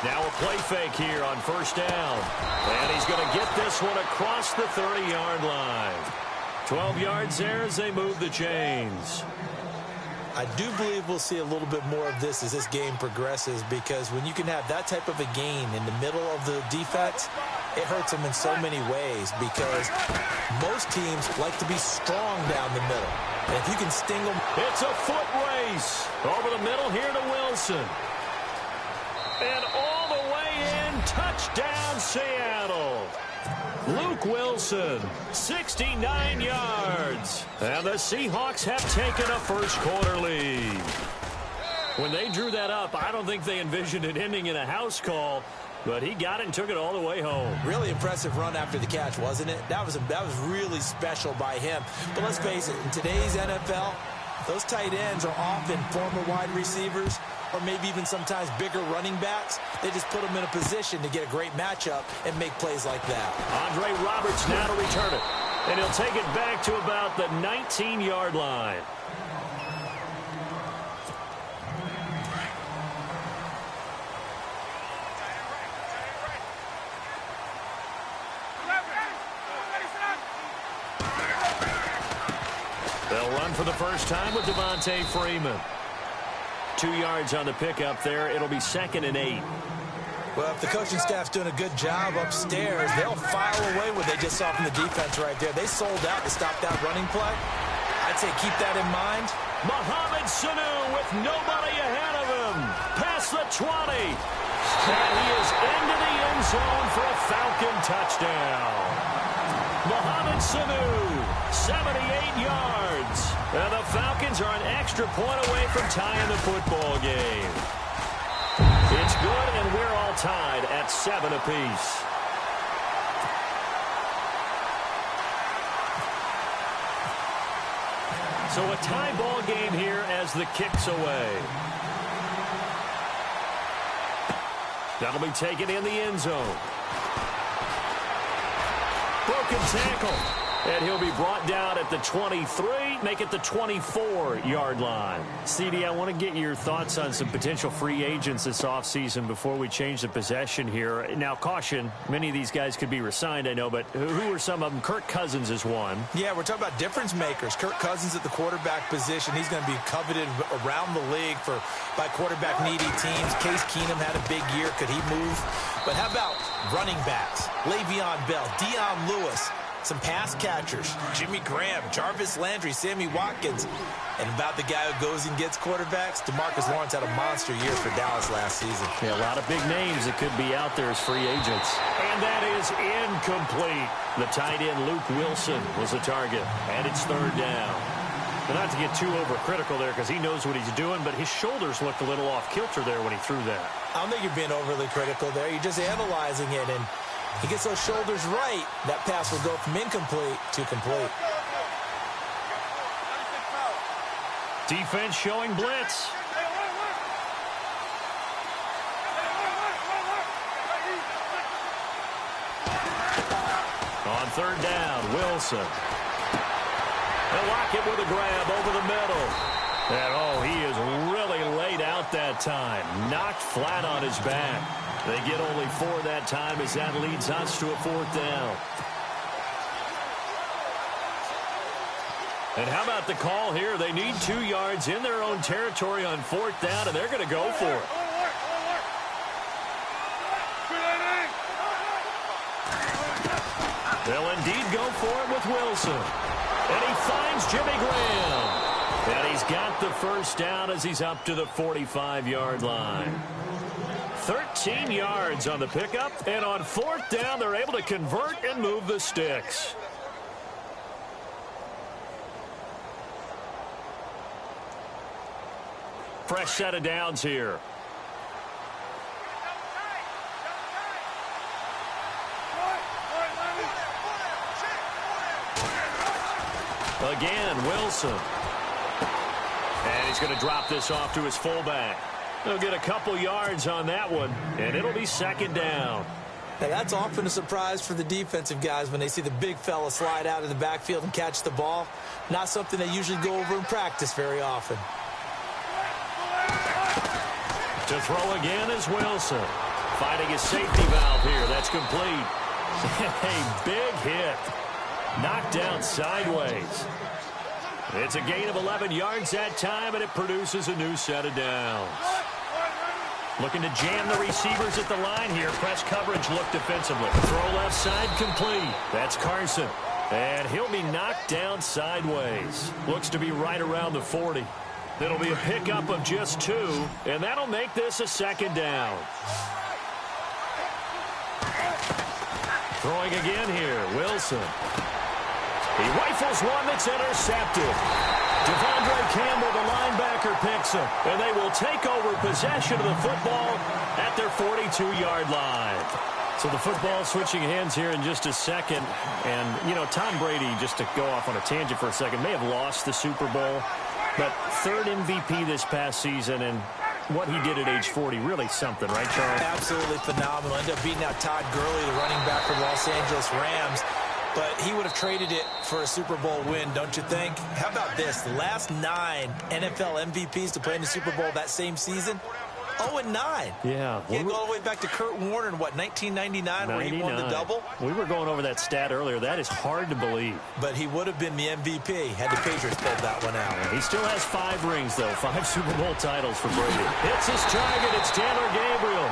Now a play fake here on first down. And he's going to get this one across the 30-yard line. 12 yards there as they move the chains. I do believe we'll see a little bit more of this as this game progresses, because when you can have that type of a gain in the middle of the defense, it hurts them in so many ways, because most teams like to be strong down the middle. And if you can sting them. It's a foot race. Over the middle here to Wilson. And all the way in, touchdown Seattle. Luke Wilson, 69 yards. And the Seahawks have taken a first-quarter lead. When they drew that up, I don't think they envisioned it ending in a house call, but he got it and took it all the way home. Really impressive run after the catch, wasn't it? That was really special by him. But let's face it, in today's NFL, those tight ends are often former wide receivers, or maybe even sometimes bigger running backs. They just put them in a position to get a great matchup and make plays like that. Andre Roberts now to return it. And he'll take it back to about the 19-yard line. They'll run for the first time with Devontae Freeman. 2 yards on the pickup there. It'll be 2nd and 8. Well, if the coaching staff's doing a good job upstairs, they'll file away what they just saw from the defense right there. They sold out to stop that running play. I'd say keep that in mind. Mohamed Sanu with nobody ahead of him. Past the 20. And he is into the end zone for a Falcon touchdown. Mohamed Sanu, 78 yards. And the Falcons are an extra point away from tying the football game. It's good, and we're all tied at 7 apiece. So a tie ball game here as the kick's away. That'll be taken in the end zone. Broken tackle. And he'll be brought down at the 23, make it the 24-yard line. CD, I want to get your thoughts on some potential free agents this offseason before we change the possession here. Now, caution, many of these guys could be re-signed, I know, but who are some of them? Kirk Cousins is one. Yeah, we're talking about difference makers. Kirk Cousins at the quarterback position. He's going to be coveted around the league by quarterback-needy teams. Case Keenum had a big year. Could he move? But how about running backs? Le'Veon Bell, Dion Lewis. Some pass catchers, Jimmy Graham, Jarvis Landry, Sammy Watkins. And about the guy who goes and gets quarterbacks, DeMarcus Lawrence had a monster year for Dallas last season. Yeah, a lot of big names that could be out there as free agents. And that is incomplete. The tight end, Luke Wilson, was the target. And it's 3rd down. But not to get too overcritical there because he knows what he's doing, but his shoulders looked a little off kilter there when he threw that. I don't think you're being overly critical there. You're just analyzing it, and he gets those shoulders right, that pass will go from incomplete to complete. Defense showing blitz. On 3rd down, Wilson. They'll lock it with a grab over the middle. And, he is really laid out that time. Knocked flat on his back. They get only 4 that time as that leads us to a 4th down. And how about the call here? They need 2 yards in their own territory on 4th down, and they're going to go for it. They'll indeed go for it with Wilson. And he finds Jimmy Graham. And he's got the first down as he's up to the 45-yard line. 13 yards on the pickup, and on fourth down, they're able to convert and move the sticks. Fresh set of downs here. Again, Wilson. And he's going to drop this off to his fullback. They'll get a couple yards on that one, and it'll be second down. Now, that's often a surprise for the defensive guys when they see the big fella slide out of the backfield and catch the ball. Not something they usually go over in practice very often. To throw again is Wilson. Finding his safety valve here. That's complete. A big hit. Knocked down sideways. It's a gain of 11 yards that time, and it produces a new set of downs. Looking to jam the receivers at the line here. Press coverage look defensively. Throw left side complete. That's Carson. And he'll be knocked down sideways. Looks to be right around the 40. It'll be a pickup of just 2, and that'll make this a second down. Throwing again here, Wilson. He rifles one that's intercepted. Devondre Campbell, the linebacker, picks him, and they will take over possession of the football at their 42-yard line. So the football switching hands here in just a second. And, you know, Tom Brady, just to go off on a tangent for a second, may have lost the Super Bowl. But third MVP this past season, and what he did at age 40, really something, right, Charles? Absolutely phenomenal. Ended up beating out Todd Gurley, the running back for the Los Angeles Rams. But he would have traded it for a Super Bowl win, don't you think? How about this? The last 9 NFL MVPs to play in the Super Bowl that same season, 0-9. Yeah. You go all the way back to Kurt Warner in, what, 1999, where he won the double? We were going over that stat earlier. That is hard to believe. But he would have been the MVP had the Patriots pulled that one out. He still has 5 rings, though. 5 Super Bowl titles for Brady. Hits his target. It's Taylor Gabriel.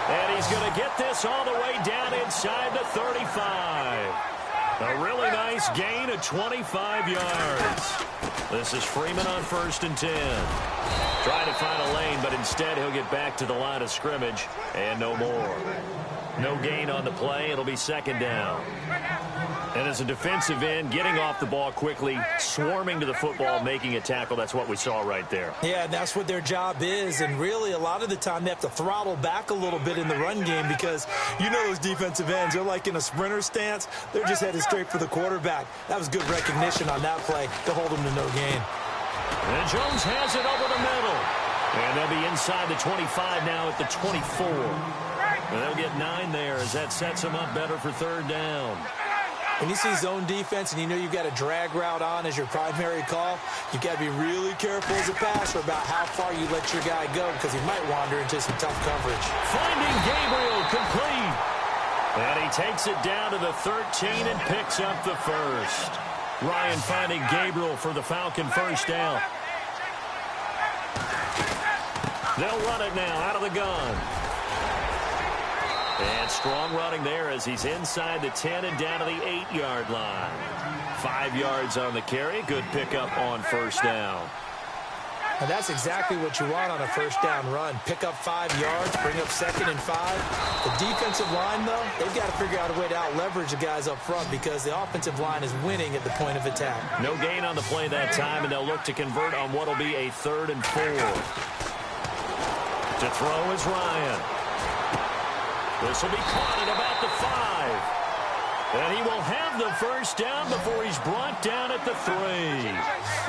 And he's going to get this all the way down inside the 35. A really nice gain of 25 yards. This is Freeman on 1st and 10. Trying to find a lane, but instead he'll get back to the line of scrimmage and no more. No gain on the play. It'll be second down. And as a defensive end, getting off the ball quickly, swarming to the football, making a tackle, that's what we saw right there. Yeah, that's what their job is. And really, a lot of the time, they have to throttle back a little bit in the run game because you know those defensive ends, they're like in a sprinter stance. They're just headed straight for the quarterback. That was good recognition on that play to hold them to no gain. And Jones has it over the middle. And they'll be inside the 25 now at the 24. And they'll get 9 there as that sets them up better for third down. When you see zone defense and you know you've got a drag route on as your primary call, you've got to be really careful as a passer about how far you let your guy go because he might wander into some tough coverage. Finding Gabriel complete. And he takes it down to the 13 and picks up the first. Ryan finding Gabriel for the Falcon first down. They'll run it now out of the gun. And strong running there as he's inside the 10 and down to the 8-yard line. 5 yards on the carry. Good pickup on first down. And that's exactly what you want on a first down run. Pick up 5 yards, bring up 2nd and 5. The defensive line, though, they've got to figure out a way to out-leverage the guys up front because the offensive line is winning at the point of attack. No gain on the play that time, and they'll look to convert on what will be a 3rd and 4. To throw is Ryan. This will be caught at about the 5. And he will have the first down before he's brought down at the 3.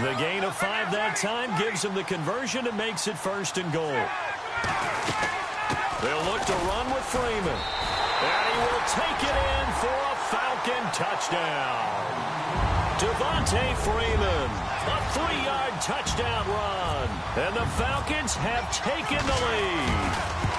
The gain of 5 that time gives him the conversion and makes it 1st and goal. They'll look to run with Freeman. And he will take it in for a Falcon touchdown. Devontae Freeman, a 3-yard touchdown run. And the Falcons have taken the lead.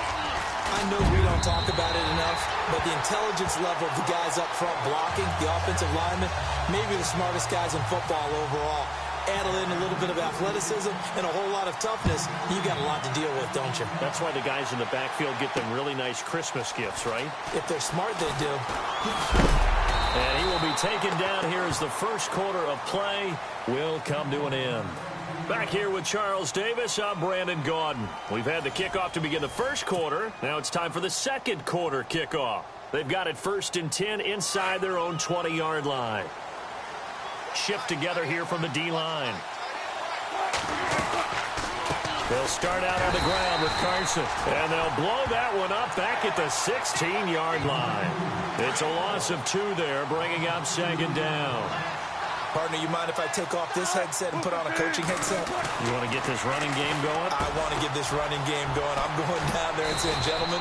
I know we don't talk about it enough, but the intelligence level of the guys up front blocking, the offensive linemen, maybe the smartest guys in football overall. Add in a little bit of athleticism and a whole lot of toughness, you got a lot to deal with, don't you? That's why the guys in the backfield get them really nice Christmas gifts, right? If they're smart, they do. And he will be taken down here as the first quarter of play will come to an end. Back here with Charles Davis, I'm Brandon Gaudin. We've had the kickoff to begin the first quarter. Now it's time for the second quarter kickoff. They've got it 1st and 10 inside their own 20-yard line. Shift together here from the D-line. They'll start out on the ground with Carson. And they'll blow that one up back at the 16-yard line. It's a loss of 2 there, bringing up 2nd down. Partner, you mind if I take off this headset and put on a coaching headset? You want to get this running game going? I want to get this running game going. I'm going down there and saying, gentlemen,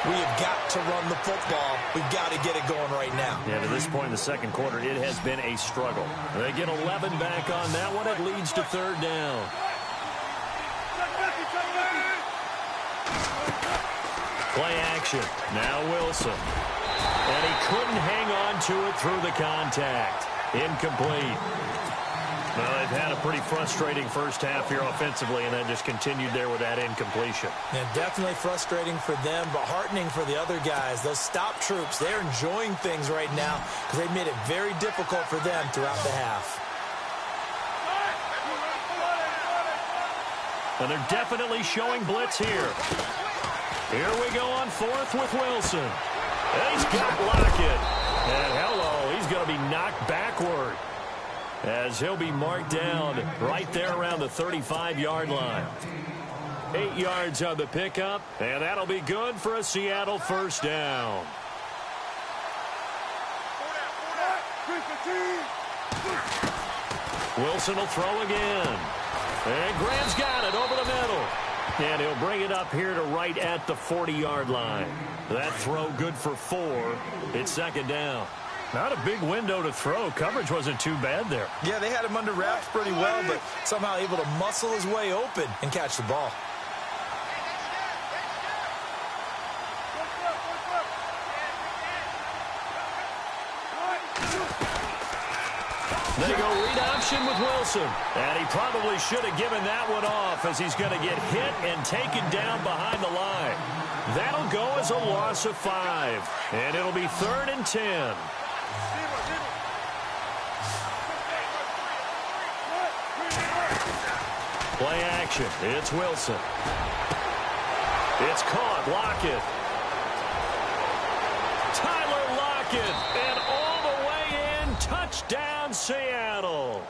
we have got to run the football. We've got to get it going right now. Yeah, to this point in the second quarter, it has been a struggle. They get 11 back on that one. It leads to 3rd down. Play action. Now Wilson. And he couldn't hang on to it through the contact. Incomplete. Well, they've had a pretty frustrating first half here offensively, and then just continued there with that incompletion. Yeah, definitely frustrating for them, but heartening for the other guys. Those stop troops, they're enjoying things right now because they made it very difficult for them throughout the half. And they're definitely showing blitz here. Here we go on 4th with Wilson. And he's got Lockett. And hello, he's going to be knocked backward as he'll be marked down right there around the 35-yard line. 8 yards on the pickup, and that'll be good for a Seattle 1st down. Wilson will throw again. And Graham's got it over the middle. And he'll bring it up here to right at the 40-yard line. That throw good for 4. It's 2nd down. Not a big window to throw. Coverage wasn't too bad there. Yeah, they had him under wraps pretty well, but somehow able to muscle his way open and catch the ball. They go read option with Wilson. And he probably should have given that one off as he's going to get hit and taken down behind the line. That'll go as a loss of 5. And it'll be 3rd and 10. Play action. It's Wilson. It's caught. Lockett. Tyler Lockett. And all the way in. Touchdown, Seattle.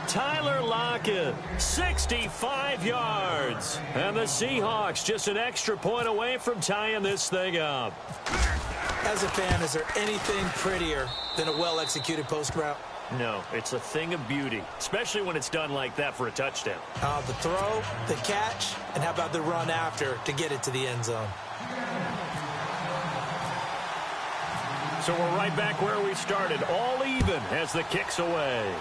Tyler Lockett, 65 yards. And the Seahawks just an extra point away from tying this thing up. As a fan, is there anything prettier than a well-executed post route? No, it's a thing of beauty, especially when it's done like that for a touchdown. The throw, the catch, and how about the run after to get it to the end zone? So we're right back where we started, all even as the kick's away.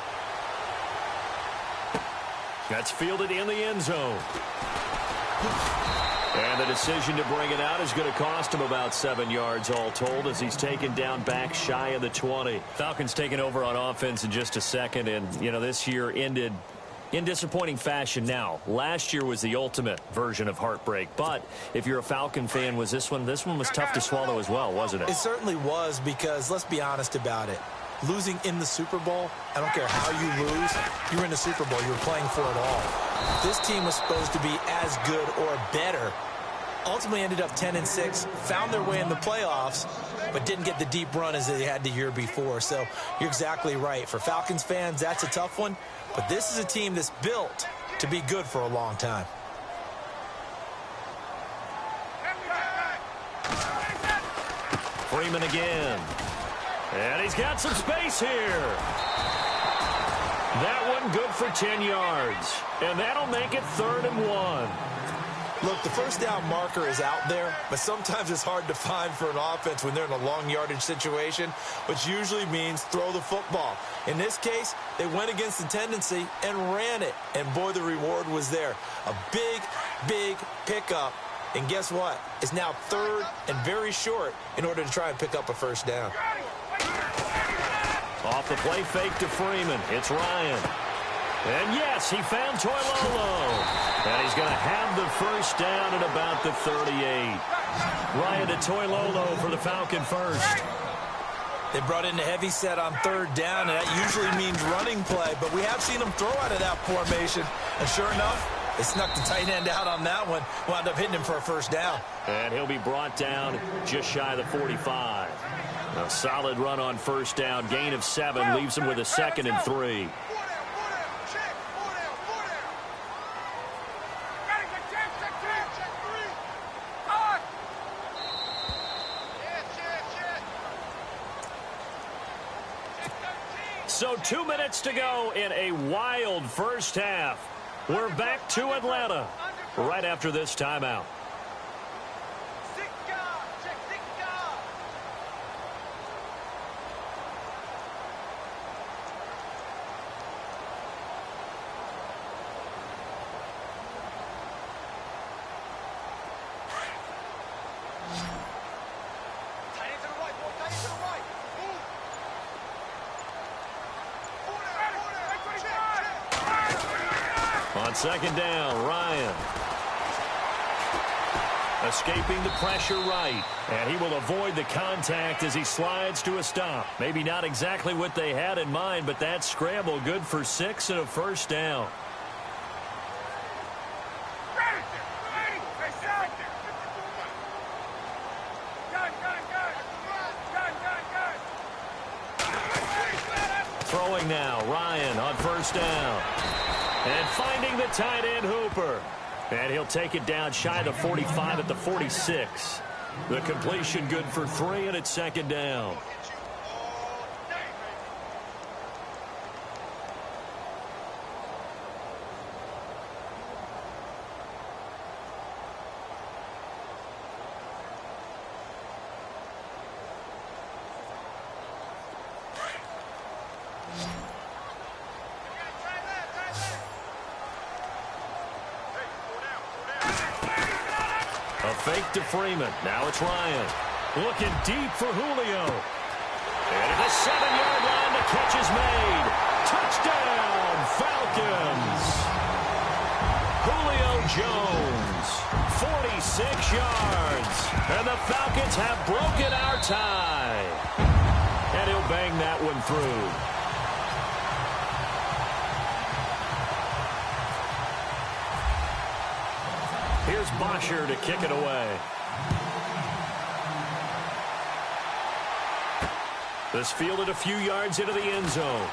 That's fielded in the end zone. And the decision to bring it out is going to cost him about 7 yards all told as he's taken down back shy of the 20. Falcons taking over on offense in just a second, and, you know, this year ended in disappointing fashion. Now, last year was the ultimate version of heartbreak, but if you're a Falcon fan, was this one was tough to swallow as well, wasn't it? It certainly was, because let's be honest about it. Losing in the Super Bowl, I don't care how you lose, you're in the Super Bowl, you're playing for it all. This team was supposed to be as good or better. Ultimately ended up 10-6, found their way in the playoffs, but didn't get the deep run as they had the year before. So you're exactly right. For Falcons fans, that's a tough one, but this is a team that's built to be good for a long time. Freeman again. And he's got some space here. That one good for 10 yards. And that'll make it 3rd and 1. Look, the first down marker is out there, but sometimes it's hard to find for an offense when they're in a long yardage situation, which usually means throw the football. In this case, they went against the tendency and ran it. And boy, the reward was there. A big, big pickup. And guess what? It's now 3rd and very short in order to try and pick up a first down. Off the play fake to Freeman. It's Ryan. And yes, he found Toilolo. And he's going to have the first down at about the 38. Ryan to Toilolo for the Falcon first. They brought in the heavy set on third down, and that usually means running play, but we have seen them throw out of that formation. And sure enough, they snuck the tight end out on that one, wound up hitting him for a first down. And he'll be brought down just shy of the 45. A solid run on first down, gain of 7, leaves him with a 2nd and 3. So 2 minutes to go in a wild first half. We're back to Atlanta right after this timeout. On second down, Ryan. Escaping the pressure right. And he will avoid the contact as he slides to a stop. Maybe not exactly what they had in mind, but that scramble good for 6 and a first down. Throwing now, Ryan on first down. And finding the tight end, Hooper. And he'll take it down shy of the 45 at the 46. The completion good for 3, and it's second down. Fake to Freeman. Now it's Ryan. Looking deep for Julio. And at the 7-yard line, the catch is made. Touchdown, Falcons. Julio Jones, 46 yards. And the Falcons have broken our tie. And he'll bang that one through. Here's Bosher to kick it away. This fielded a few yards into the end zone.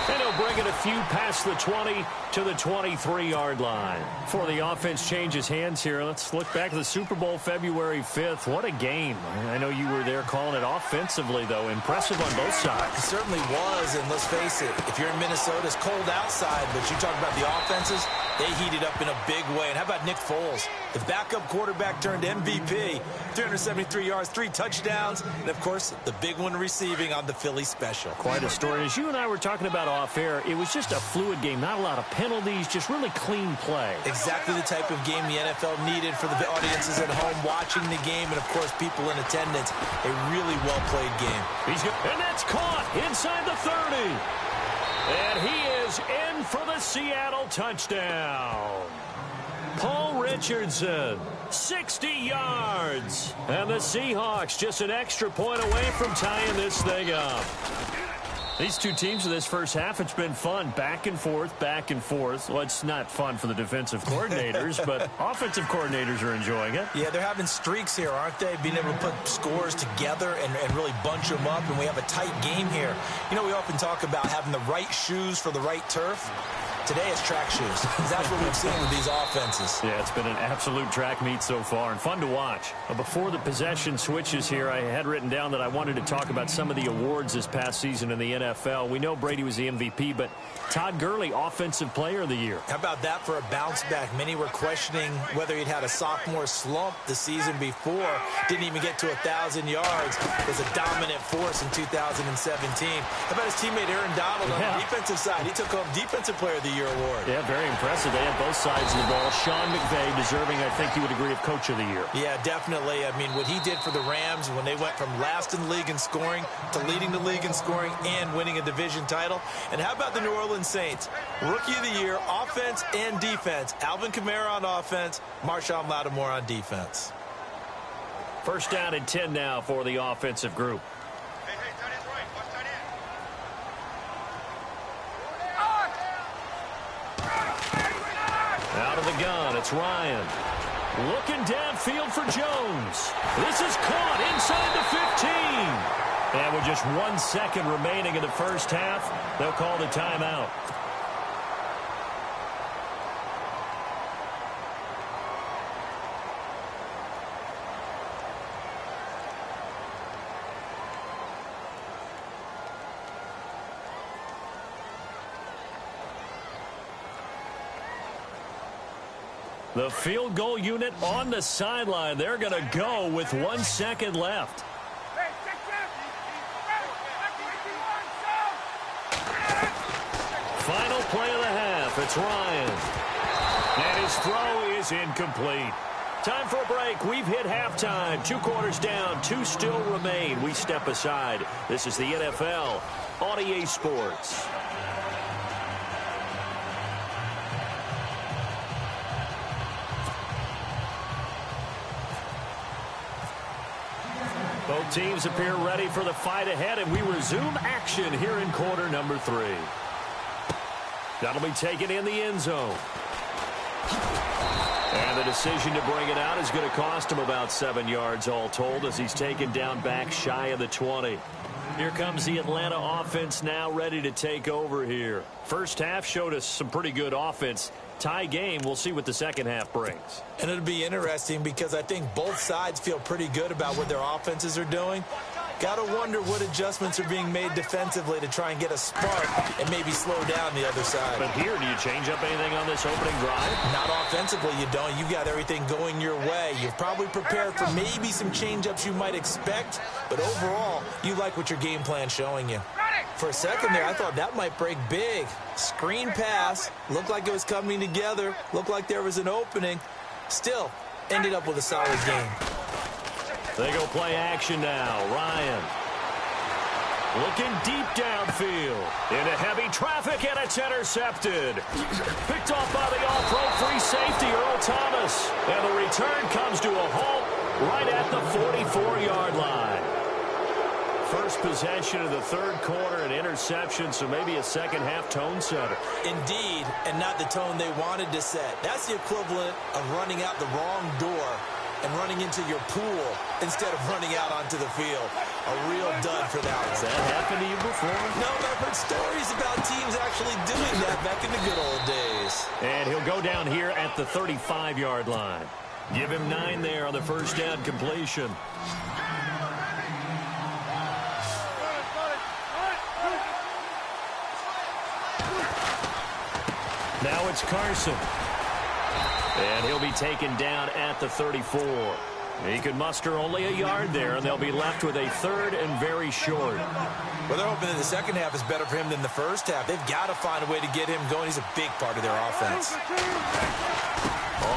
And he'll bring it a few past the 20 to the 23-yard line. Before the offense changes hands here, let's look back at the Super Bowl February 5th. What a game. I know you were there calling it offensively, though. Impressive on both sides. It certainly was, and let's face it, if you're in Minnesota, it's cold outside, but you talk about the offenses, they heated up in a big way. And how about Nick Foles? The backup quarterback turned MVP. 373 yards, 3 touchdowns, and, of course, the big one receiving on the Philly special. Quite a story. As you and I were talking about off air, it was just a fluid game. Not a lot of penalties, just really clean play. Exactly the type of game the NFL needed for the audiences at home watching the game and, of course, people in attendance. A really well-played game. And that's caught inside the 30. And he is in for the Seattle touchdown. Paul Richardson, 60 yards. And the Seahawks just an extra point away from tying this thing up. These two teams in this first half, it's been fun. Back and forth, back and forth. Well, it's not fun for the defensive coordinators, but offensive coordinators are enjoying it. Yeah, they're having streaks here, aren't they? Being able to put scores together and really bunch them up, and we have a tight game here. You know, we often talk about having the right shoes for the right turf. Today it's track shoes. That's what we've seen with these offenses. Yeah, it's been an absolute track meet so far and fun to watch. Before the possession switches here, I had written down that I wanted to talk about some of the awards this past season in the NFL. We know Brady was the MVP, but Todd Gurley, Offensive Player of the Year. How about that for a bounce back? Many were questioning whether he'd had a sophomore slump the season before. Didn't even get to 1,000 yards. Was a dominant force in 2017. How about his teammate Aaron Donald on the defensive side? He took home Defensive Player of the Year award. Yeah, very impressive. They had both sides of the ball. Sean McVay deserving, I think you would agree, of Coach of the Year. Yeah, definitely. I mean, what he did for the Rams when they went from last in the league in scoring to leading the league in scoring and winning a division title. And how about the New Orleans Saints? Rookie of the Year, offense and defense. Alvin Kamara on offense, Marshawn Lattimore on defense. First down and 10 now for the offensive group. Out of the gun, it's Ryan. Looking downfield for Jones. This is caught inside the 15. And with just 1 second remaining in the first half, they'll call the timeout. The field goal unit on the sideline. They're going to go with 1 second left. Final play of the half. It's Ryan. And his throw is incomplete. Time for a break. We've hit halftime. 2 quarters down. 2 still remain. We step aside. This is the NFL on EA Sports. Both teams appear ready for the fight ahead, and we resume action here in quarter number 3. That'll be taken in the end zone. And the decision to bring it out is going to cost him about 7 yards all told as he's taken down back shy of the 20. Here comes the Atlanta offense now ready to take over here. First half showed us some pretty good offense. Tie game. We'll see what the second half brings. And it'll be interesting because I think both sides feel pretty good about what their offenses are doing. Got to wonder what adjustments are being made defensively to try and get a spark and maybe slow down the other side. But here, do you change up anything on this opening drive? Not offensively, you don't. You've got everything going your way. You've probably prepared for maybe some change-ups you might expect, but overall, you like what your game plan's showing you. For a second there, I thought that might break big. Screen pass, looked like it was coming together, looked like there was an opening. Still, ended up with a solid game. They go play action now. Ryan. Looking deep downfield. Into heavy traffic, and it's intercepted. Picked off by the off-road free safety, Earl Thomas. And the return comes to a halt right at the 44-yard line. First possession of the third quarter, an interception, so maybe a second-half tone setter. Indeed, and not the tone they wanted to set. That's the equivalent of running out the wrong door and running into your pool instead of running out onto the field. A real dud for that one. Has that happened to you before? No, but I've heard stories about teams actually doing that back in the good old days. And he'll go down here at the 35-yard line. Give him 9 there on the first down completion. Now it's Carson. And he'll be taken down at the 34. He can muster only a yard there, and they'll be left with a third and very short. Well, they're hoping that the second half is better for him than the first half. They've got to find a way to get him going. He's a big part of their offense.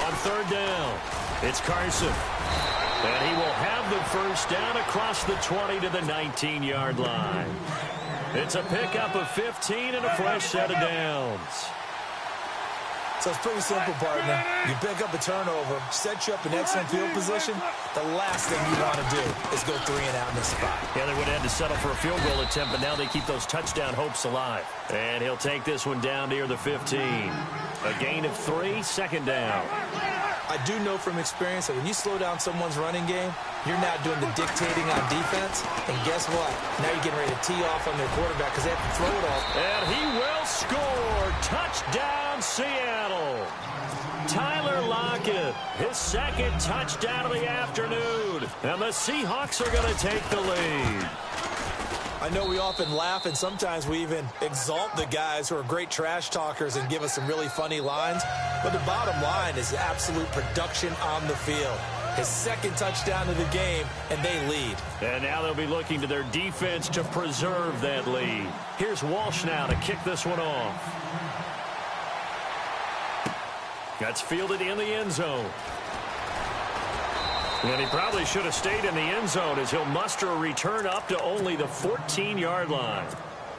On third down, it's Carson. And he will have the first down across the 20 to the 19-yard line. It's a pickup of 15 and a fresh set of downs. So it's pretty simple, partner. You pick up a turnover, set you up in excellent field position. The last thing you want to do is go 3 and out in this spot. Yeah, they would have had to settle for a field goal attempt, but now they keep those touchdown hopes alive. And he'll take this one down near the 15. A gain of 3, second down. I do know from experience that when you slow down someone's running game, you're now doing the dictating on defense. And guess what? Now you're getting ready to tee off on their quarterback because they have to throw it all. And he will score. Touchdown, Seattle. Tyler Lockett, his second touchdown of the afternoon. And the Seahawks are going to take the lead. I know we often laugh, and sometimes we even exalt the guys who are great trash talkers and give us some really funny lines. But the bottom line is absolute production on the field. His second touchdown of the game, and they lead. And now they'll be looking to their defense to preserve that lead. Here's Walsh now to kick this one off. That's fielded in the end zone. And he probably should have stayed in the end zone as he'll muster a return up to only the 14-yard line.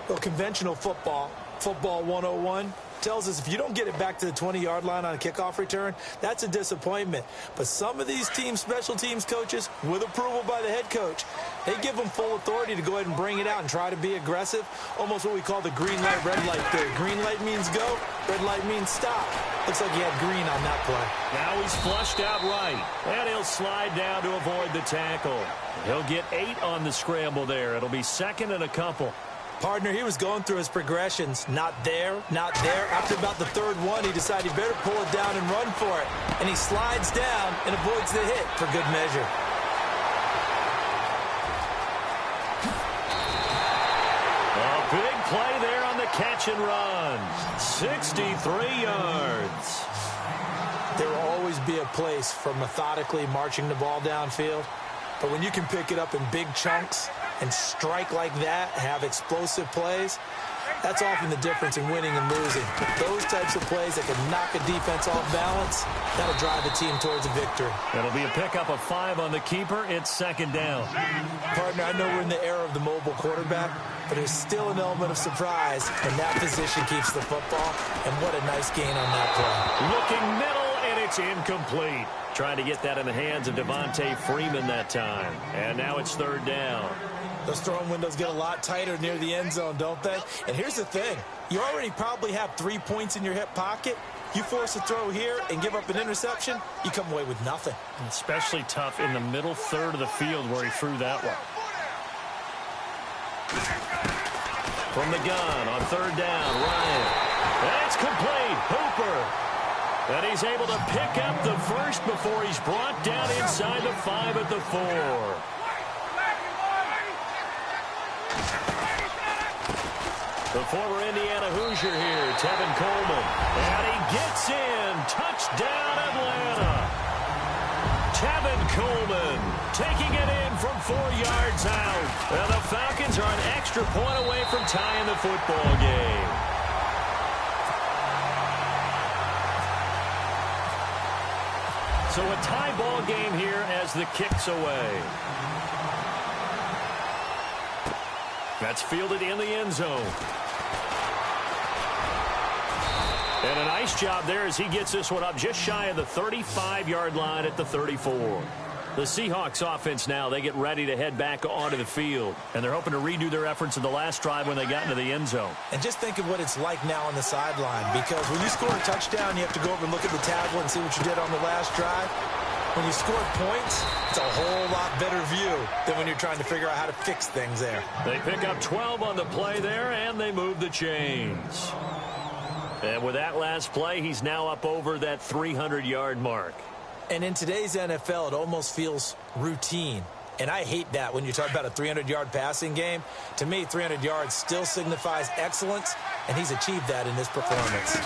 Well, conventional football 101, tells us if you don't get it back to the 20-yard line on a kickoff return, that's a disappointment. But some of these special teams coaches, with approval by the head coach, they give them full authority to go ahead and bring it out and try to be aggressive, almost what we call the green light, red light theory. Green light means go, red light means stop. Looks like he had green on that play. Now he's flushed out right, and he'll slide down to avoid the tackle. He'll get 8 on the scramble there. It'll be second and a couple. Partner, he was going through his progressions. Not there, not there. After about the third one, he decided he better pull it down and run for it. And he slides down and avoids the hit for good measure. A big play there on the catch and run. 63 yards. There will always be a place for methodically marching the ball downfield. But when you can pick it up in big chunks and strike like that, have explosive plays, that's often the difference in winning and losing. Those types of plays that can knock a defense off balance, that'll drive the team towards a victory. It'll be a pickup of 5 on the keeper. It's second down. Partner, I know we're in the era of the mobile quarterback, but there's still an element of surprise when that position keeps the football. And what a nice gain on that play. Looking middle, and it's incomplete. Trying to get that in the hands of Devontae Freeman that time. And now it's third down. Those throwing windows get a lot tighter near the end zone, don't they? And here's the thing. You already probably have 3 points in your hip pocket. You force a throw here and give up an interception, you come away with nothing. Especially tough in the middle third of the field where he threw that one. From the gun on third down, Ryan. And it's complete. Hooper. And he's able to pick up the first before he's brought down inside the 5 at the 4. The former Indiana Hoosier here, Tevin Coleman. And he gets in. Touchdown, Atlanta. Tevin Coleman taking it in from 4 yards out. And the Falcons are an extra point away from tying the football game. So a tie ball game here as the kick's away. That's fielded in the end zone. And a nice job there as he gets this one up just shy of the 35-yard line at the 34. The Seahawks offense now, they get ready to head back onto the field. And they're hoping to redo their efforts in the last drive when they got into the end zone. And just think of what it's like now on the sideline. Because when you score a touchdown, you have to go over and look at the tablet and see what you did on the last drive. When you score points, it's a whole lot better view than when you're trying to figure out how to fix things there. They pick up 12 on the play there, and they move the chains. And with that last play, he's now up over that 300-yard mark. And in today's NFL, it almost feels routine. And I hate that when you talk about a 300-yard passing game. To me, 300 yards still signifies excellence, and he's achieved that in this performance.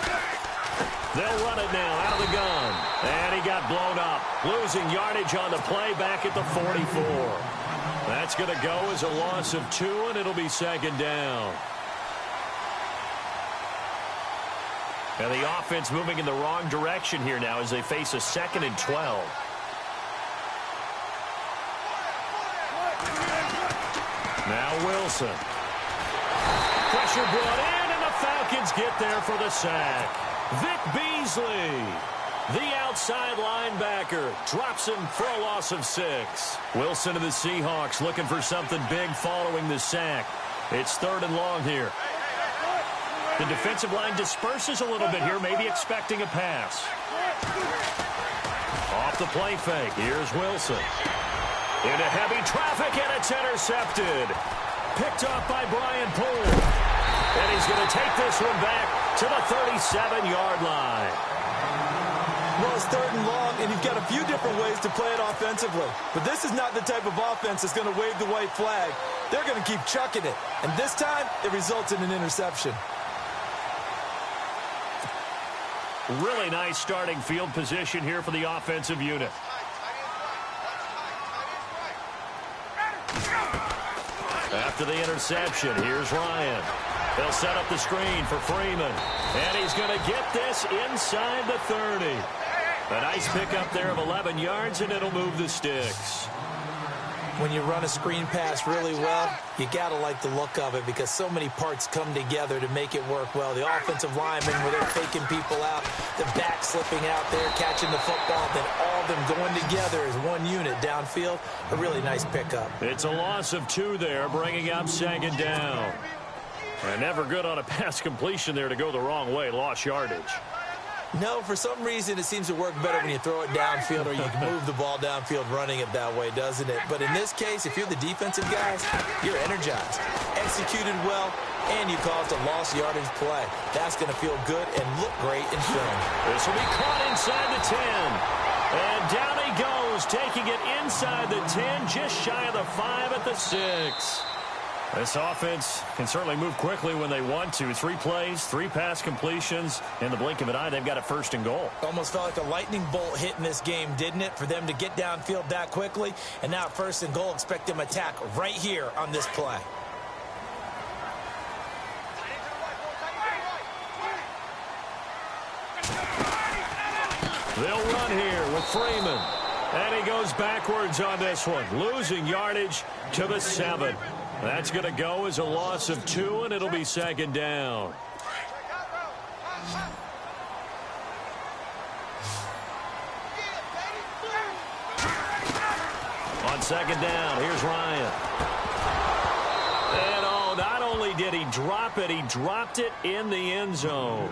They'll run it now out of the gun. And he got blown up, losing yardage on the play back at the 44. That's going to go as a loss of 2, and it'll be second down. And the offense moving in the wrong direction here now as they face a 2nd and 12. Now Wilson. Pressure brought in, and the Falcons get there for the sack. Vic Beasley, the outside linebacker, drops him for a loss of 6. Wilson and the Seahawks looking for something big following the sack. It's 3rd and long here. The defensive line disperses a little bit here, maybe expecting a pass. Off the play fake, here's Wilson. Into heavy traffic, and it's intercepted. Picked off by Brian Poole. And he's going to take this one back to the 37-yard line. Well, it's 3rd and long, and you've got a few different ways to play it offensively. But this is not the type of offense that's going to wave the white flag. They're going to keep chucking it. And this time, it results in an interception. Really nice starting field position here for the offensive unit. After the interception, here's Ryan. They'll set up the screen for Freeman. And he's going to get this inside the 30. A nice pickup there of 11 yards, and it'll move the sticks. when you run a screen pass really well, you got to like the look of it because so many parts come together to make it work well. The offensive linemen, where they're faking people out, the back slipping out there, catching the football, then all of them going together as one unit downfield. A really nice pickup. It's a loss of 2 there, bringing up 2nd down. And never good on a pass completion there to go the wrong way. Lost yardage. No, for some reason it seems to work better when you throw it downfield or you can move the ball downfield running it that way, doesn't it? But in this case, if you're the defensive guys, you're energized, executed well, and you caused a lost yardage play. That's going to feel good and look great in film. This will be caught inside the 10. And down he goes, taking it inside the 10, just shy of the 5 at the 6. This offense can certainly move quickly when they want to. 3 plays, 3 pass completions. In the blink of an eye, they've got a 1st and goal. Almost felt like a lightning bolt hit in this game, didn't it? For them to get downfield that quickly. And now 1st and goal, expect them to attack right here on this play. They'll run here with Freeman. And he goes backwards on this one, losing yardage to the 7. That's going to go as a loss of 2, and it'll be 2nd down. On 2nd down, here's Ryan. And oh, not only did he drop it, he dropped it in the end zone.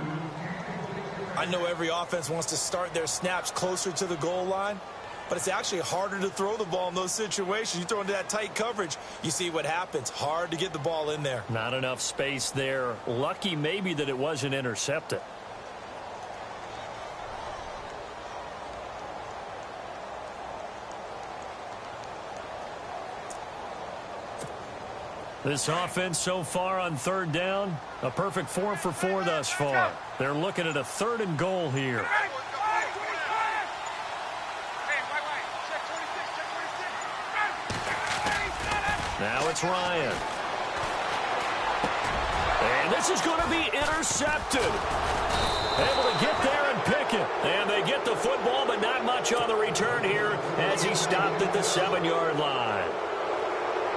I know every offense wants to start their snaps closer to the goal line, but it's actually harder to throw the ball in those situations. You throw into that tight coverage, you see what happens. Hard to get the ball in there. Not enough space there. Lucky maybe that it wasn't intercepted. This offense so far on 3rd down, a perfect 4 for 4 thus far. They're looking at a 3rd and goal here. Now it's Ryan. And this is going to be intercepted. Able to get there and pick it. And they get the football, but not much on the return here as he stopped at the 7-yard line.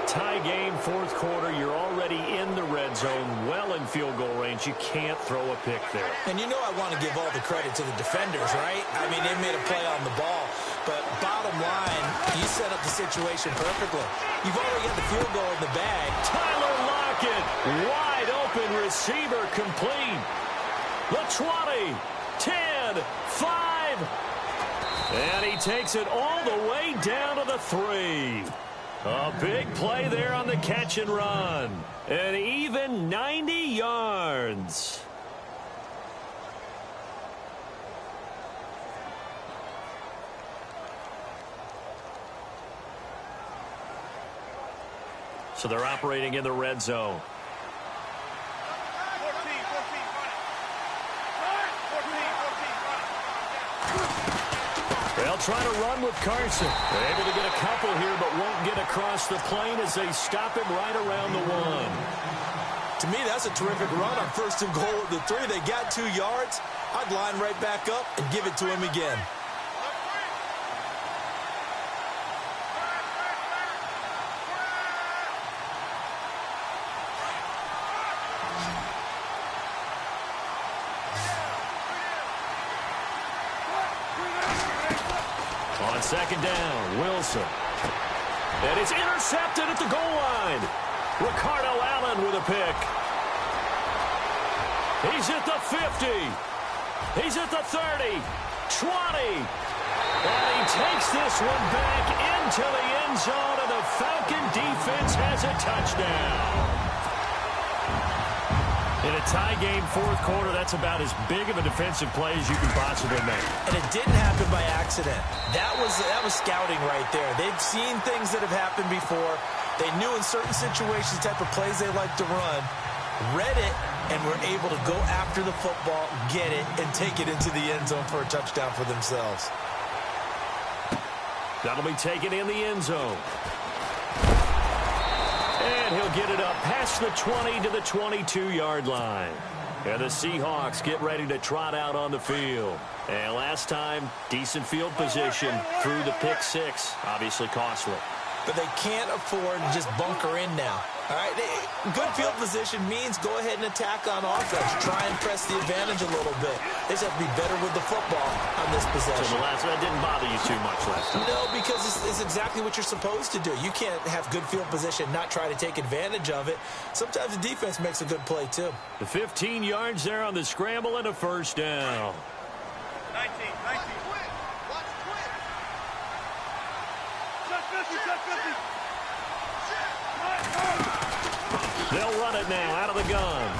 Tie game, 4th quarter. You're already in the red zone, well in field goal range. You can't throw a pick there. And you know I want to give all the credit to the defenders, right? I mean, they made a play on the ball. But bottom line, you set up the situation perfectly. You've already got the field goal in the bag. Tyler Lockett, wide open receiver, complete. The 20, 10, 5. And he takes it all the way down to the 3. A big play there on the catch and run. An even 90 yards. So they're operating in the red zone. They'll try to run with Carson. They're able to get a couple here, but won't get across the plane as they stop him right around the 1. To me, that's a terrific run on 1st and goal at the 3. They got 2 yards. I'd line right back up and give it to him again. On 2nd down, Wilson. And it's intercepted at the goal line. Ricardo Allen with a pick. He's at the 50. He's at the 30, 20. And he takes this one back into the end zone, and the Falcon defense has a touchdown. In a tie game, 4th quarter, that's about as big of a defensive play as you can possibly make. And it didn't happen by accident. That was scouting right there. They've seen things that have happened before. They knew in certain situations the type of plays they like to run, read it, and were able to go after the football, get it, and take it into the end zone for a touchdown for themselves. That'll be taken in the end zone. And he'll get it up past the 20 to the 22-yard line. And the Seahawks get ready to trot out on the field. And last time, decent field position through the pick 6. Obviously costly. but they can't afford to just bunker in now. All right, good field position means go ahead and attack on offense. Try and press the advantage a little bit. They just have to be better with the football on this possession. So that didn't bother you too much last time? No, because it's exactly what you're supposed to do. You can't have good field position, not try to take advantage of it. Sometimes the defense makes a good play, too. The 15 yards there on the scramble and a first down. 19. Watch quick. Shut 50. They'll run it now out of the gun.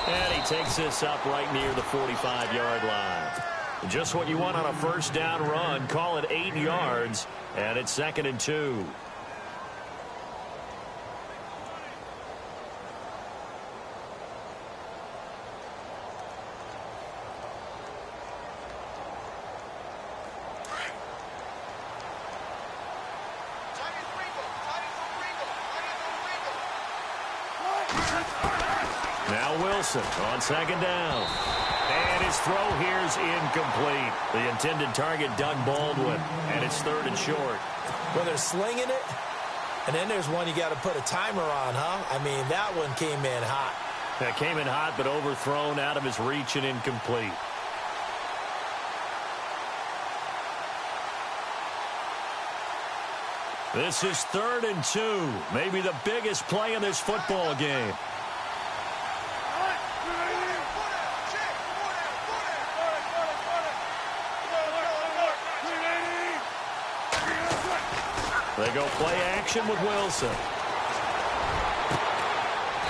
And he takes this up right near the 45-yard line. Just what you want on a first down run. Call it 8 yards, and it's 2nd and 2. Now Wilson on 2nd down. And his throw here is incomplete. The intended target, Doug Baldwin. And it's 3rd and short. Well, they're slinging it. And then there's one you got to put a timer on, huh? I mean, that one came in hot. That came in hot, but overthrown out of his reach and incomplete. This is 3rd and 2. Maybe the biggest play in this football game. They go play action with Wilson.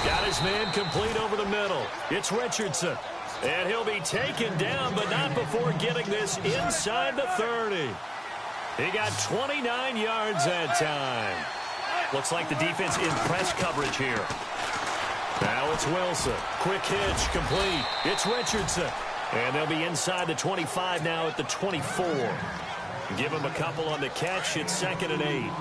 Got his man complete over the middle. It's Richardson. And he'll be taken down, but not before getting this inside the 30. He got 29 yards that time. Looks like the defense in press coverage here. Now it's Wilson. Quick hitch, complete. It's Richardson. And they'll be inside the 25 now at the 24. Give him a couple on the catch. It's 2nd and 8.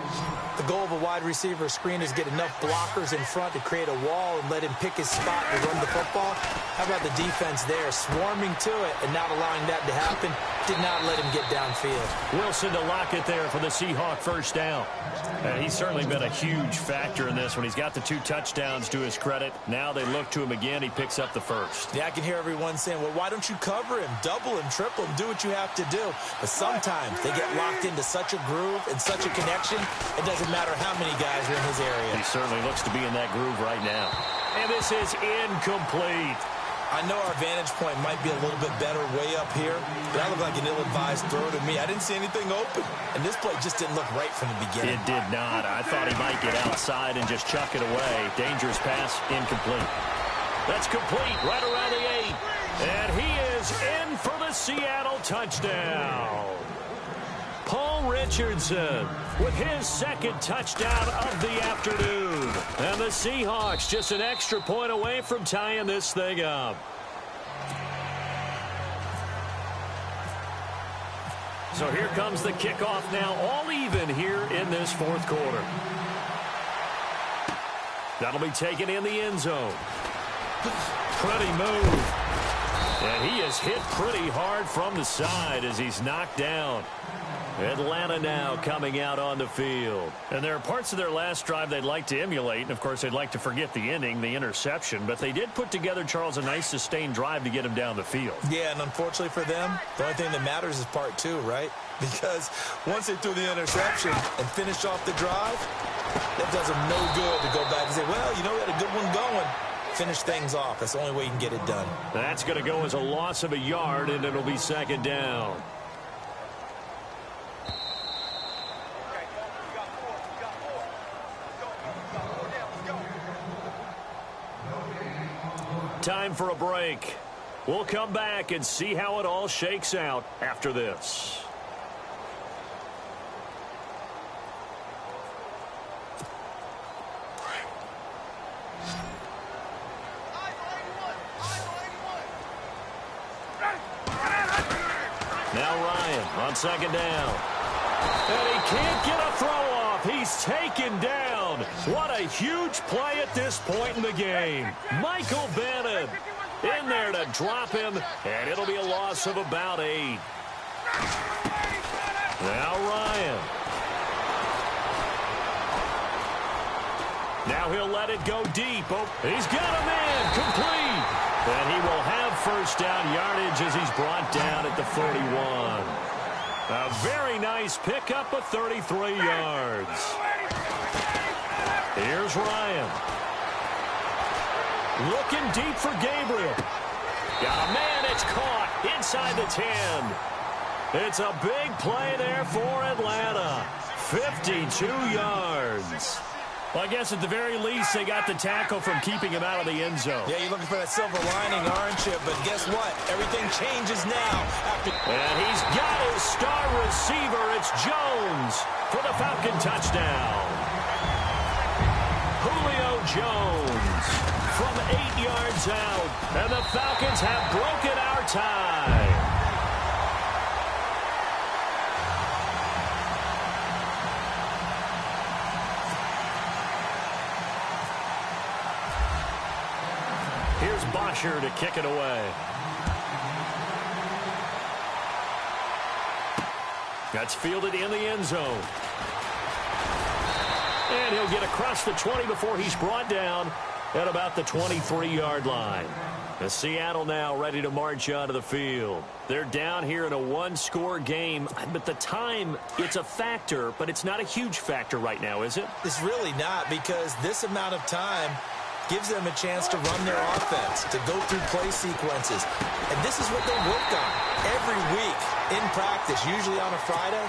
The goal of a wide receiver screen is get enough blockers in front to create a wall and let him pick his spot to run the football. How about the defense there, swarming to it and not allowing that to happen? Did not let him get downfield. Wilson to lock it there for the Seahawk first down. He's certainly been a huge factor in this one. He's got the 2 touchdowns to his credit. Now they look to him again. He picks up the first. Yeah, I can hear everyone saying, well, why don't you cover him, double him, triple him, do what you have to do. But sometimes they get locked into such a groove and such a connection, it doesn't matter how many guys are in his area. He certainly looks to be in that groove right now. And this is incomplete. I know our vantage point might be a little bit better way up here, but that looked like an ill-advised throw to me. I didn't see anything open, and this play just didn't look right from the beginning. It did not. I thought he might get outside and just chuck it away. Dangerous pass, incomplete. That's complete right around the 8. And he is in for the Seattle touchdown. Paul Richardson with his 2nd touchdown of the afternoon. And the Seahawks just an extra point away from tying this thing up. So here comes the kickoff now, all even here in this 4th quarter. That'll be taken in the end zone. Pretty move. And he is hit pretty hard from the side as he's knocked down. Atlanta now coming out on the field. And there are parts of their last drive they'd like to emulate. And, of course, they'd like to forget the ending, the interception. But they did put together, Charles, a nice sustained drive to get him down the field. Yeah, and unfortunately for them, the only thing that matters is part 2, right? Because once they threw the interception and finished off the drive, that does them no good to go back and say, well, you know, we had a good one going. Finish things off. That's the only way you can get it done. That's going to go as a loss of a yard, and it'll be 2nd down. Time for a break. We'll come back and see how it all shakes out after this. Now Ryan on 2nd down. And he can't get a throw off. He's taken down. What a huge play at this point in the game. Michael Bennett in there to drop him, and it'll be a loss of about 8. Now Ryan. Now he'll let it go deep. Oh, he's got a man complete. And he will have first down yardage as he's brought down at the 41. A very nice pickup of 33 yards. Here's Ryan. Looking deep for Gabriel. Got a man, it's caught inside the 10. It's a big play there for Atlanta. 52 yards. Well, I guess at the very least, they got the tackle from keeping him out of the end zone. Yeah, you're looking for that silver lining, aren't you? But guess what? Everything changes now. And he's got his star receiver. It's Jones for the Falcon touchdown. Julio Jones from 8 yards out. And the Falcons have broken our tie. Here's Bosher to kick it away. That's fielded in the end zone. And he'll get across the 20 before he's brought down at about the 23-yard line. The Seattle now ready to march onto the field. They're down here in a one-score game, but the time, it's a factor, but it's not a huge factor right now, is it? It's really not, because this amount of time gives them a chance to run their offense, to go through play sequences. And this is what they work on every week in practice, usually on a Friday.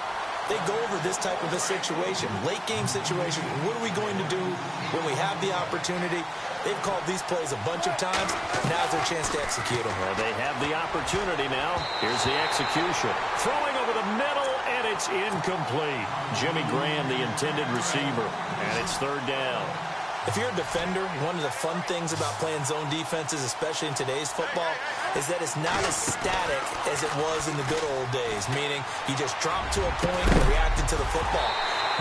They go over this type of a situation, late game situation. What are we going to do when we have the opportunity? They've called these plays a bunch of times. Now's their chance to execute them. Well, they have the opportunity now. Here's the execution. Throwing over the middle, and it's incomplete. Jimmy Graham, the intended receiver, and it's third down. If you're a defender, one of the fun things about playing zone defenses, especially in today's football, is that it's not as static as it was in the good old days, meaning you just drop to a point and reacted to the football.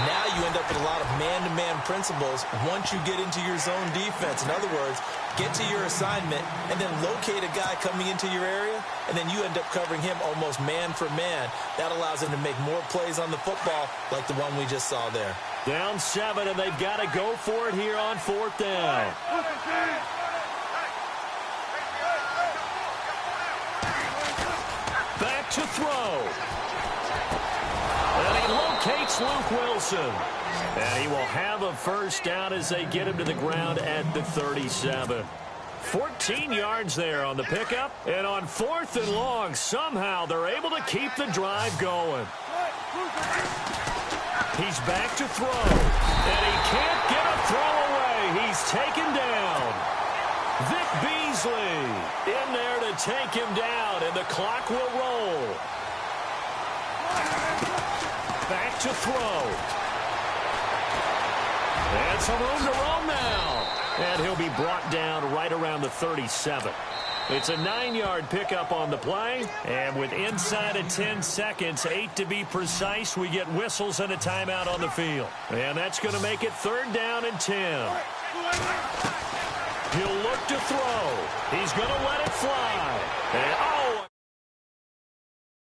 Now you end up with a lot of man-to-man principles once you get into your zone defense. In other words, get to your assignment and then locate a guy coming into your area, and then you end up covering him almost man for man. That allows him to make more plays on the football like the one we just saw there. Down 7, and they've got to go for it here on fourth down. Back to throw. And he locates Luke Wilson. And he will have a first down as they get him to the ground at the 37. 14 yards there on the pickup. And on fourth and long, somehow they're able to keep the drive going. He's back to throw. And he can't get a throw away. He's taken down. Vic Beasley in there to take him down, and the clock will roll. Back to throw. And some room to roam now. And he'll be brought down right around the 37. It's a 9-yard pickup on the play. And with inside of 10 seconds, 8 to be precise, we get whistles and a timeout on the field. And that's going to make it third down and 10. He'll look to throw. He's going to let it fly. And, oh!